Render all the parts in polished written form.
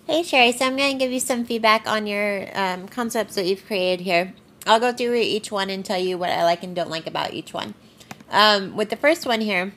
Hey Sherry, so I'm going to give you some feedback on your concepts that you've created here. I'll go through each one and tell you what I like and don't like about each one. With the first one here,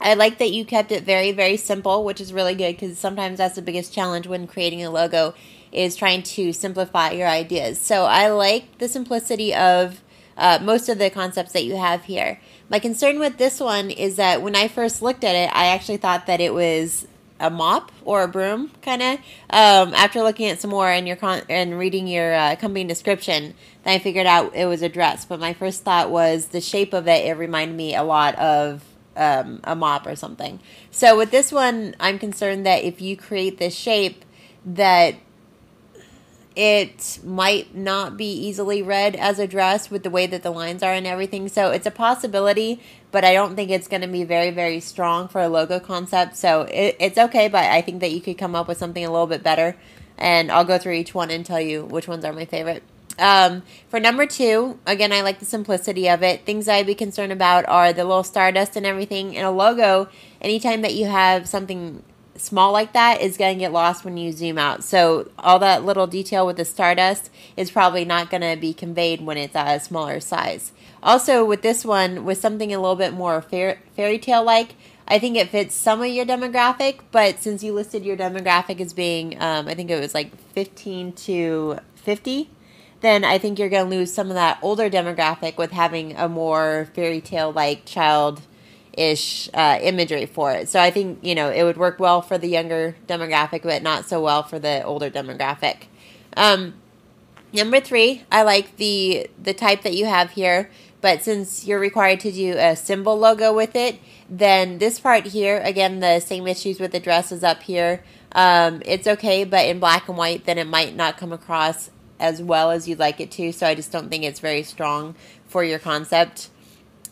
I like that you kept it very, very simple, which is really good because sometimes that's the biggest challenge when creating a logo is trying to simplify your ideas. So I like the simplicity of most of the concepts that you have here. My concern with this one is that when I first looked at it, I actually thought that it was a mop or a broom, kind of. After looking at some more and reading your company description, then I figured out it was a dress. But my first thought was the shape of it. It reminded me a lot of a mop or something. So with this one, I'm concerned that if you create this shape, that it might not be easily read as a dress with the way that the lines are and everything. So it's a possibility, but I don't think it's going to be very, very strong for a logo concept. So it's okay, but I think that you could come up with something a little bit better. And I'll go through each one and tell you which ones are my favorite. For number 2, again, I like the simplicity of it. Things I'd be concerned about are the little stardust and everything. In a logo, anytime that you have something small like that is going to get lost when you zoom out. So all that little detail with the stardust is probably not going to be conveyed when it's at a smaller size. Also with this one, with something a little bit more fairy tale like, I think it fits some of your demographic, but since you listed your demographic as being, I think it was like 15 to 50, then I think you're going to lose some of that older demographic with having a more fairy tale like child-ish imagery for it. So I think, it would work well for the younger demographic, but not so well for the older demographic. Number 3, I like the type that you have here, but since you're required to do a symbol logo with it, then this part here, again, the same issues with the dress is up here. It's okay, but in black and white, then it might not come across as well as you'd like it to, so I just don't think it's very strong for your concept.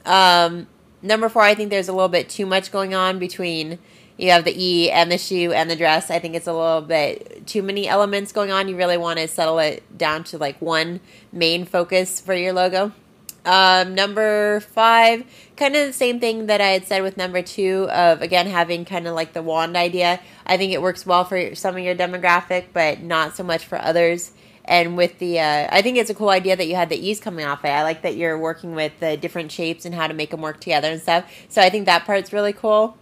Number 4, I think there's a little bit too much going on between, you have the E and the shoe and the dress. I think it's a little bit too many elements going on. You really want to settle it down to like one main focus for your logo. Number 5, kind of the same thing that I had said with number 2 of, again, having kind of like the wand idea. I think it works well for some of your demographic, but not so much for others. And with the, I think it's a cool idea that you had the E's coming off it. I like that you're working with the different shapes and how to make them work together and stuff. So I think that part's really cool.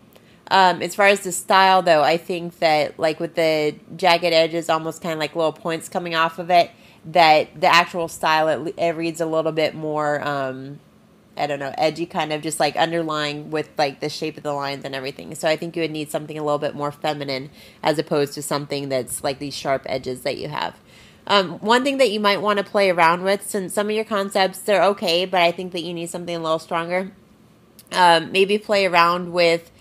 As far as the style, though, I think that, like, with the jagged edges, almost kind of like little points coming off of it, that the actual style, it reads a little bit more, I don't know, edgy, kind of just like underlying with like the shape of the lines and everything. So I think you would need something a little bit more feminine as opposed to something that's like these sharp edges that you have. One thing that you might want to play around with, since some of your concepts, they're okay, but I think that you need something a little stronger. Maybe play around with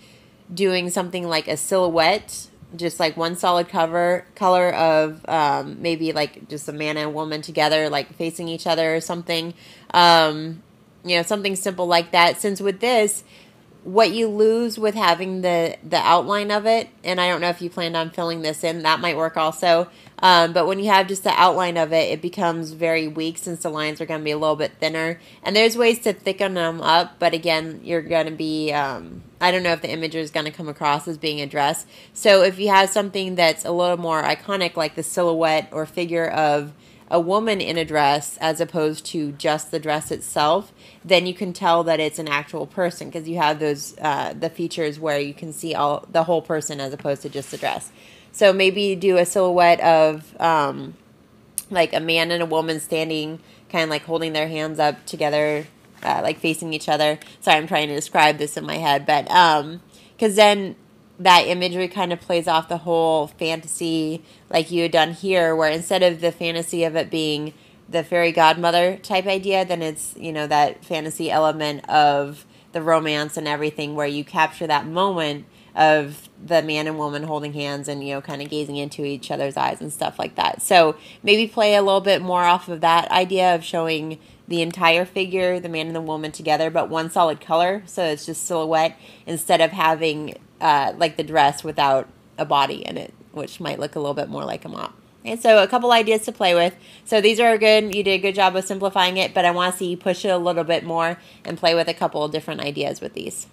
doing something like a silhouette, just like one solid color of maybe like just a man and a woman together, like facing each other or something. Something simple like that. Since with this, what you lose with having the outline of it, and I don't know if you planned on filling this in, that might work also. But when you have just the outline of it, it becomes very weak since the lines are going to be a little bit thinner. And there's ways to thicken them up, but again, you're going to be, I don't know if the imager is going to come across as being a dress. So if you have something that's a little more iconic, like the silhouette or figure of a woman in a dress as opposed to just the dress itself, then you can tell that it's an actual person because you have those the features where you can see the whole person as opposed to just the dress. So maybe do a silhouette of like a man and a woman standing, kind of like holding their hands up together, like facing each other. Sorry, I'm trying to describe this in my head, but because then that imagery kind of plays off the whole fantasy like you had done here, where instead of the fantasy of it being the fairy godmother type idea, then it's, that fantasy element of the romance and everything where you capture that moment of the man and woman holding hands and, kind of gazing into each other's eyes and stuff like that. So maybe play a little bit more off of that idea of showing the entire figure, the man and the woman together, but one solid color. So it's just silhouette instead of having like the dress without a body in it, which might look a little bit more like a mop. And so a couple ideas to play with. So these are good. You did a good job of simplifying it, but I want to see you push it a little bit more and play with a couple of different ideas with these.